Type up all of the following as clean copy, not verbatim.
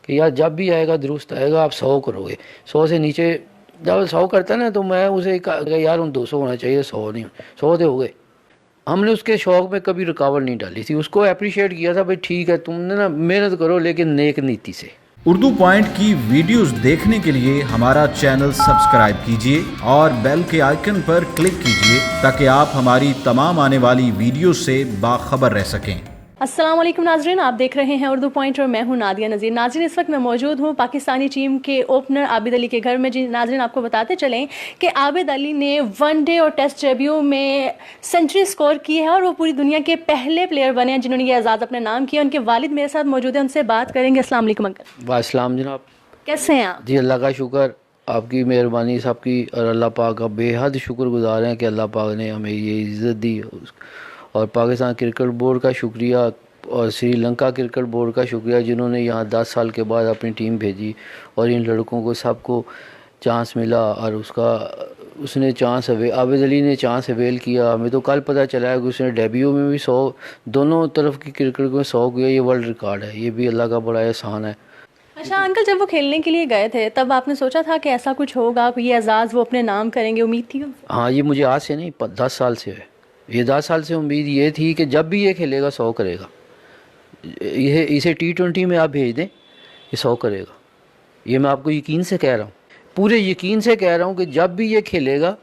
کہ یار جب بھی آئے گا درست آئے گا، آپ 100 کرو گے، 100 سے نیچے جب 100 کرتا ہے نا تو میں اسے کہا یار 200 ہونا چاہیے، 100 نہیں، 100 دے ہو گئے۔ ہم نے اس کے شوق میں کبھی رکاوٹ نہیں ڈالی تھی، اس کو اپریشیٹ کیا تھا، بھائی ٹھیک ہے تم نے نا محنت کرو لیکن نیک نیتی سے۔ اردو پوائنٹ کی ویڈیوز دیکھنے کے لیے ہمارا چینل سبسکرائب کیجیے اور بیل کے آئیکن پر کلک کیجیے تاکہ آپ ہماری تمام آنے والی ویڈیوز سے باخبر رہ سکیں۔ السلام علیکم ناظرین، آپ دیکھ رہے ہیں اردو پوائنٹ اور میں ہوں نادیہ نذیر۔ ناظرین اس وقت میں موجود ہوں پاکستانی ٹیم کے اوپنر عابد علی کے گھر میں۔ جی ناظرین آپ کو بتاتے چلیں کہ عابد علی نے ون ڈے اور ٹیسٹ ڈیبیو میں سینچری سکور کی ہے اور وہ پوری دنیا کے پہلے پلیئر بنے ہیں جنہوں نے یہ اعزاز اپنے نام کیا۔ ان کے والد میرے ساتھ موجود ہیں، ان سے بات کریں گے۔ السلام علیکم انکل۔ والسلام جناب، کیسے ہیں آپ؟ جی اللہ کا شکر، آپ کی مہربانی سب کی، اور اللہ پاک کا بے حد شکر گزار ہیں کہ اللہ پاک نے ہمیں یہ عزت دی، اور پاکستان کرکٹ بورڈ کا شکریہ اور سری لنکا کرکٹ بورڈ کا شکریہ جنہوں نے یہاں 10 سال کے بعد اپنی ٹیم بھیجی، اور ان لڑکوں کو سب کو چانس ملا، اور اس نے چانس عابد علی نے چانس اویل کیا۔ ہمیں تو کل پتہ چلا ہے کہ اس نے ڈیبیو میں بھی 100 دونوں طرف کی کرکٹ کو 100 کیا، یہ ورلڈ ریکارڈ ہے، یہ بھی اللہ کا بڑا احسان ہے۔ اچھا انکل، جب وہ کھیلنے کے لیے گئے تھے تب آپ نے سوچا تھا کہ ایسا کچھ ہوگا، یہ اعزاز وہ اپنے نام کریں گے؟ امید تھی؟ ہاں، یہ مجھے آج سے نہیں 10 سال سے ہے، یہ 10 سال سے امید یہ تھی کہ جب بھی یہ کھیلے گا 100 کرے گا، اسے T20 میں آپ بھیج دیں یہ 100 کرے گا، یہ میں آپ کو یقین سے کہہ رہا ہوں، پورے یقین سے کہہ رہا ہوں کہ جب بھی یہ کھیلے گا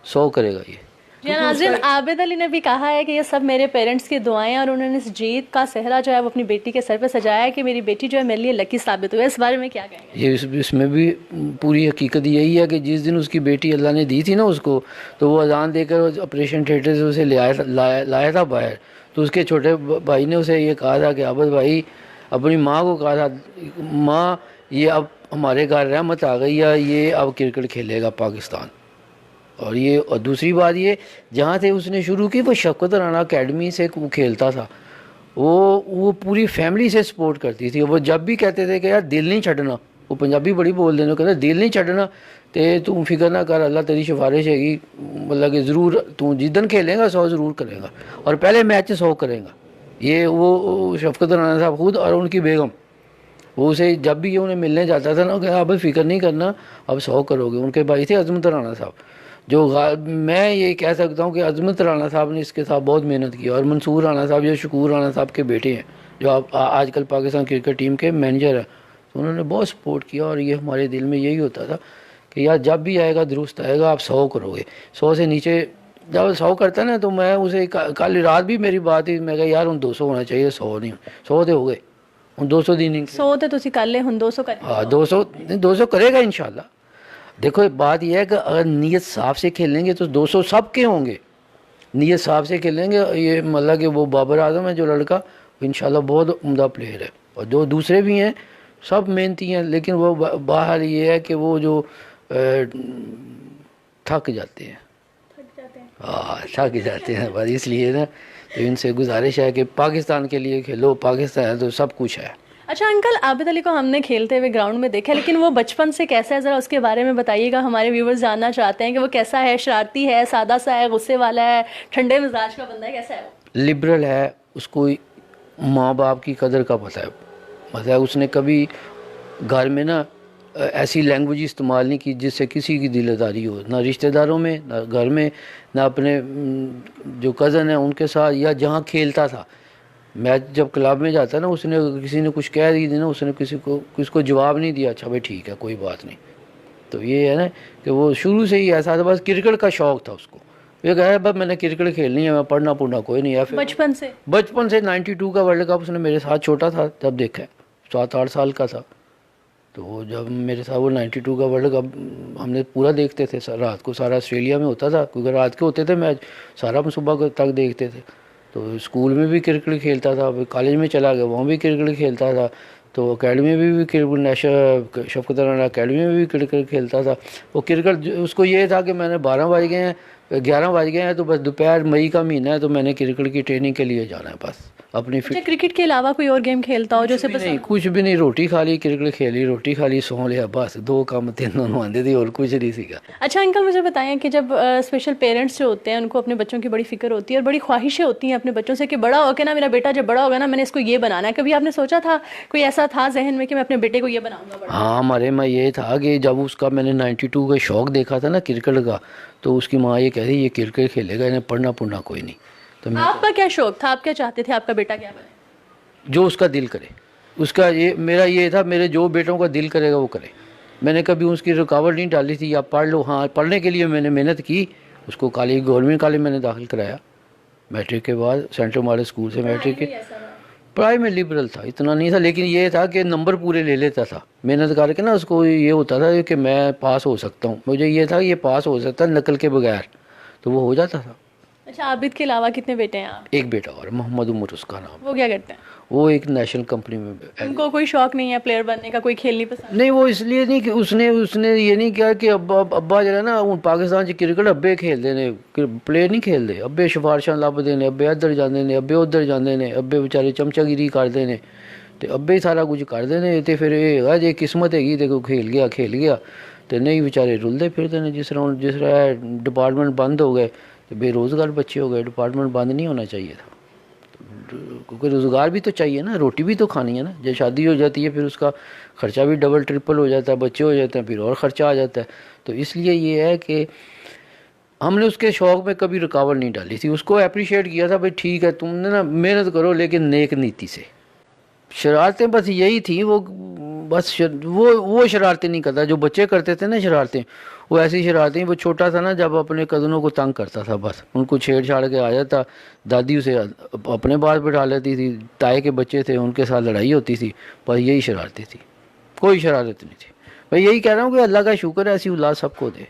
100 کرے گا یہ۔ جی ناظرین، عابد علی نے بھی کہا ہے کہ یہ سب میرے پیرنٹس کی دعائیں ہیں، اور انہوں نے اس جیت کا صحرا جو ہے وہ اپنی بیٹی کے سر پہ سجایا ہے کہ میری بیٹی جو ہے میرے لیے لکی ثابت ہوئی ہے۔ اس بارے میں کیا کہیں گے؟ یہ اس میں بھی پوری حقیقت یہی ہے کہ جس دن اس کی بیٹی اللہ نے دی تھی نا اس کو، تو وہ اذان دے کر آپریشن تھیٹر سے اسے لایا تھا باہر، تو اس کے چھوٹے بھائی نے اسے یہ کہا تھا کہ عابد بھائی، اپنی ماں کو کہا تھا، ماں یہ اب ہمارے گھر رحمت آ گئی ہے، یہ اب کرکٹ کھیلے گا پاکستان۔ اور دوسری بات یہ، جہاں سے اس نے شروع کی وہ شفقت رانا اکیڈمی سے وہ کھیلتا تھا، وہ پوری فیملی سے سپورٹ کرتی تھی۔ وہ جب بھی کہتے تھے کہ یار دل نہیں چھڈنا، وہ پنجابی بڑی بول دینے، کہتے دل نہیں چھڈنا تے تو فکر نہ کر، اللہ تیری سفارش ہے گی، مطلب کہ ضرور تو جدن کھیلے گا 100 ضرور کرے گا، اور پہلے میچ 100 کرے گا۔ یہ وہ شفقت رانا صاحب خود اور ان کی بیگم، وہ اسے جب بھی یہ انہیں ملنے جاتا تھا نا کہ اب فکر نہیں کرنا، اب 100 کرو گے۔ ان کے بھائی تھے عظمت رانا صاحب، جو میں یہ کہہ سکتا ہوں کہ عظمت رانا صاحب نے اس کے ساتھ بہت محنت کی، اور منصور رانا صاحب جو شکور رانا صاحب کے بیٹے ہیں، جو آج کل پاکستان کرکٹ ٹیم کے مینیجر ہیں، انہوں نے بہت سپورٹ کیا، اور یہ ہمارے دل میں یہی ہوتا تھا کہ یار جب بھی آئے گا درست آئے گا، آپ 100 کرو گے، 100 سے نیچے جب 100 کرتا ہے نا تو میں اسے کل رات بھی میری بات ہی، میں کہا یار 200 ہونا چاہیے، 100 نہیں، 100 دے ہو گئے، 200 دی نہیں، 100 تے تسی کر لے، ہن 200 کریں۔ ہاں 200 کرے گا انشاءاللہ۔ دیکھو بات یہ ہے کہ اگر نیت صاف سے کھیلیں گے تو 200 سب کے ہوں گے، نیت صاف سے کھیلیں گے۔ یہ مطلب کہ وہ بابر اعظم ہے جو لڑکا، وہ انشاءاللہ بہت عمدہ پلیئر ہے، اور جو دوسرے بھی ہیں سب محنتی ہیں، لیکن وہ باہر یہ ہے کہ وہ جو تھک جاتے ہیں، ہاں تھک جاتے ہیں بس، اس لیے نا تو ان سے گزارش ہے کہ پاکستان کے لیے کھیلو، پاکستان ہے تو سب کچھ ہے۔ اچھا انکل، عابد علی کو ہم نے کھیلتے ہوئے گراؤنڈ میں دیکھا، لیکن وہ بچپن سے کیسا ہے، ذرا اس کے بارے میں بتائیے گا، ہمارے ویورز جاننا چاہتے ہیں کہ وہ کیسا ہے، شرارتی ہے، سادہ سا ہے، غصے والا ہے، ٹھنڈے مزاج کا بندہ ہے، کیسا ہے وہ؟ لبرل ہے، اس کو ماں باپ کی قدر کا پتہ ہے، مطلب اس نے کبھی گھر میں نا ایسی لینگویج استعمال نہیں کی جس سے کسی کی دل آزاری ہو، نہ رشتہ داروں میں، نہ گھر میں، نہ اپنے جو کزن ہیں ان کے ساتھ، یا جہاں کھیلتا تھا۔ میچ جب کلب میں جاتا نا، اس نے کسی نے کچھ کہہ دی نا، اس نے کسی کو جواب نہیں دیا، اچھا بھائی ٹھیک ہے کوئی بات نہیں۔ تو یہ ہے نا کہ وہ شروع سے ہی ایسا تھا، بس کرکٹ کا شوق تھا اس کو، یہ کہا بس میں نے کرکٹ کھیلنی ہے، میں پڑھنا کوئی نہیں ہے۔ بچپن سے 92 کا ورلڈ کپ اس نے میرے ساتھ، چھوٹا تھا تب دیکھا ہے، 7-8 سال کا تھا، تو جب میرے ساتھ وہ 92 کا ورلڈ کپ ہم نے پورا دیکھتے تھے، رات کو سارا آسٹریلیا میں ہوتا تھا، کیونکہ رات کے ہوتے تھے میچ، سارا ہم صبح تک دیکھتے تھے۔ تو اسکول میں بھی کرکٹ کھیلتا تھا، کالج میں چلا گیا وہاں بھی کرکٹ کھیلتا تھا، تو اکیڈمی میں بھی کرکٹ، نیشنل شفقت رانا اکیڈمی میں بھی کرکٹ کھیلتا تھا۔ وہ کرکٹ اس کو یہ تھا کہ میں نے 12 بج گئے ہیں 11 بج گئے ہیں تو بس دوپہر مئی کا مہینہ ہے تو میں نے کرکٹ کی ٹریننگ کے لیے جانا ہے بس، اپنی اچھا کرکٹ کے علاوہ کوئی اور گیم کھیلتا ہو جو اسے نہیں کچھ بھی نہیں, روٹی کھا لی, کرکٹ کھیلی, روٹی کھا لی, سو لیا, بس 2 کام 3 دونوں آتے تھے اور کچھ نہیں سیکھا. اچھا انکل مجھے بتائیں کہ جب اسپیشل پیرنٹس جو ہوتے ہیں ان کو اپنے بچوں کی بڑی فکر ہوتی ہے اور بڑی خواہشیں ہوتی ہیں اپنے بچوں سے کہ بڑا ہو کے نا میرا بیٹا جب بڑا ہوگا نا میں نے اس کو یہ بنانا ہے, کبھی آپ نے سوچا تھا, کوئی ایسا تھا ذہن میں کہ میں اپنے بیٹے کو یہ بناؤں گا بڑا؟ ہاں ہمارے میں یہ تھا کہ جب اس کا میں نے 92 کا شوق دیکھا تھا نا کرکٹ کا, تو اس کی ماں یہ کہہ رہی یہ کرکٹ کھیلے گا, انہیں پڑھنا کوئی نہیں. تو آپ کا کیا شوق تھا, آپ کیا چاہتے تھے آپ کا بیٹا کیا بنے؟ جو اس کا دل کرے, اس کا یہ میرا یہ تھا, میرے جو بیٹوں کا دل کرے گا وہ کرے. میں نے کبھی اس کی رکاوٹ نہیں ڈالی تھی, آپ پڑھ لو. ہاں پڑھنے کے لیے میں نے محنت کی, اس کو کالج گورنمنٹ کالج میں نے داخل کرایا. میٹرک کے بعد سینٹرل ماڈل اسکول سے میٹرک کے. پڑھائی میں لبرل تھا, اتنا نہیں تھا, لیکن یہ تھا کہ نمبر پورے لے لیتا تھا. محنت کر کے نا اس کو یہ ہوتا تھا کہ میں پاس ہو سکتا ہوں, مجھے یہ تھا یہ پاس ہو سکتا ہے نقل کے بغیر, تو وہ ہو جاتا تھا. اچھا عابد کے علاوہ کتنے بیٹے ہیں آپ؟ ایک بیٹا اور محمد عمر اس کا نام. وہ کیا کرتے ہیں؟ وہ ایک نیشنل کمپنی میں. ان کو کوئی شوق نہیں ہے پلیئر بننے کا, کوئی کھیل نہیں پسند؟ نہیں وہ اس لیے نہیں کہ اس نے یہ نہیں کیا کہ ابا جو ہے نا پاکستان چ کرکٹ ابے کھیلتے ہیں, پلیئر نہیں کھیلتے. ابے سفارشاں لبتے ہیں, ابے ادھر جاتے ہیں, ابے ادھر جاتے ہیں, ابے بیچارے چمچا گیری کرتے ہیں, تو ابے سارا کچھ کرتے ہیں. تو پھر یہ جی قسمت ہے تو کوئی کھیل گیا تو نہیں بیچارے رلتے پھرتے ہیں. جس طرح ڈپارٹمنٹ بند ہو گئے تو بے روزگار بچے ہو گئے. ڈپارٹمنٹ بند نہیں ہونا چاہیے تھا, کیونکہ روزگار بھی تو چاہیے نا, روٹی بھی تو کھانی ہے نا. جب شادی ہو جاتی ہے پھر اس کا خرچہ بھی ڈبل ٹرپل ہو جاتا ہے, بچے ہو جاتے ہیں پھر اور خرچہ آ جاتا ہے. تو اس لیے یہ ہے کہ ہم نے اس کے شوق میں کبھی رکاوٹ نہیں ڈالی تھی, اس کو اپریشیٹ کیا تھا بھائی ٹھیک ہے تم نے نا محنت کرو لیکن نیک نیتی سے. شرارتیں بس یہی تھیں, وہ بس وہ شرارتیں نہیں کرتا جو بچے کرتے تھے نا شرارتیں, وہ ایسی شرارتیں. وہ چھوٹا تھا نا جب اپنے کزنوں کو تنگ کرتا تھا, بس ان کو چھیڑ چھاڑ کے آ جاتا, دادی اسے اپنے بات بٹھا لیتی تھی, تائے کے بچے تھے ان کے ساتھ لڑائی ہوتی تھی, بس یہی شرارتیں تھیں, کوئی شرارت نہیں تھی. میں یہی کہہ رہا ہوں کہ اللہ کا شکر ہے ایسی اولاد سب کو دے.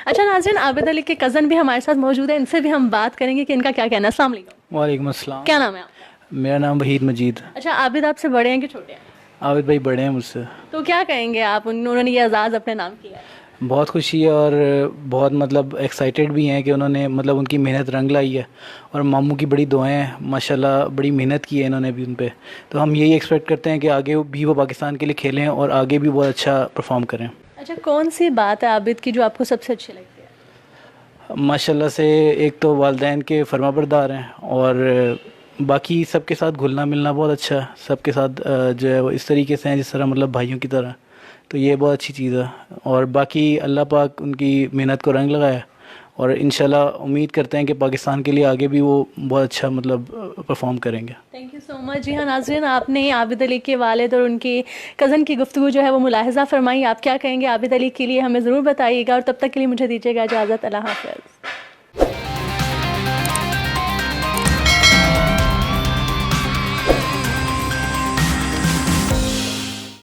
اچھا ناظرین عابد علی کے کزن بھی ہمارے ساتھ موجود ہیں, ان سے بھی ہم بات کریں گے کہ ان کا کیا کہنا ہے. السلام علیکم. وعلیکم السلام. کیا نام ہے آپ؟ میرا نام وحید مجید. اچھا عابد آپ سے بڑے ہیں کہ چھوٹے ہیں؟ عابد بھائی بڑے ہیں مجھ سے. تو کیا کہیں گے آپ, انہوں نے یہ اعزاز اپنے نام کیا ہے؟ بہت خوشی ہے اور بہت مطلب ایکسائٹیڈ بھی ہیں کہ انہوں نے مطلب ان کی محنت رنگ لائی ہے, اور ماموں کی بڑی دعائیں ہیں, ماشاءاللہ بڑی محنت کی ہے انہوں نے بھی ان پہ. تو ہم یہی ایکسپیکٹ کرتے ہیں کہ آگے بھی وہ پاکستان کے لیے کھیلیں اور آگے بھی بہت اچھا پرفارم کریں. اچھا کون سی بات ہے عابد کی جو آپ کو سب سے اچھی لگتی ہے؟ ماشاءاللہ سے ایک تو والدین کے فرما بردار ہیں, اور باقی سب کے ساتھ گھلنا ملنا بہت اچھا ہے, سب کے ساتھ جو ہے وہ اس طریقے سے ہیں جس طرح مطلب بھائیوں کی طرح, تو یہ بہت اچھی چیز ہے. اور باقی اللہ پاک ان کی محنت کو رنگ لگایا, اور انشاءاللہ امید کرتے ہیں کہ پاکستان کے لیے آگے بھی وہ بہت اچھا مطلب پرفارم کریں گے. تھینک یو سو مچ. جی ہاں ناظرین, آپ نے عابد علی کے والد اور ان کی کزن کی گفتگو جو ہے وہ ملاحظہ فرمائی. آپ کیا کہیں گے عابد علی کے لیے ہمیں ضرور بتائیے گا, اور تب تک کے لیے مجھے دیجیے گا اجازت. اللہ حافظ.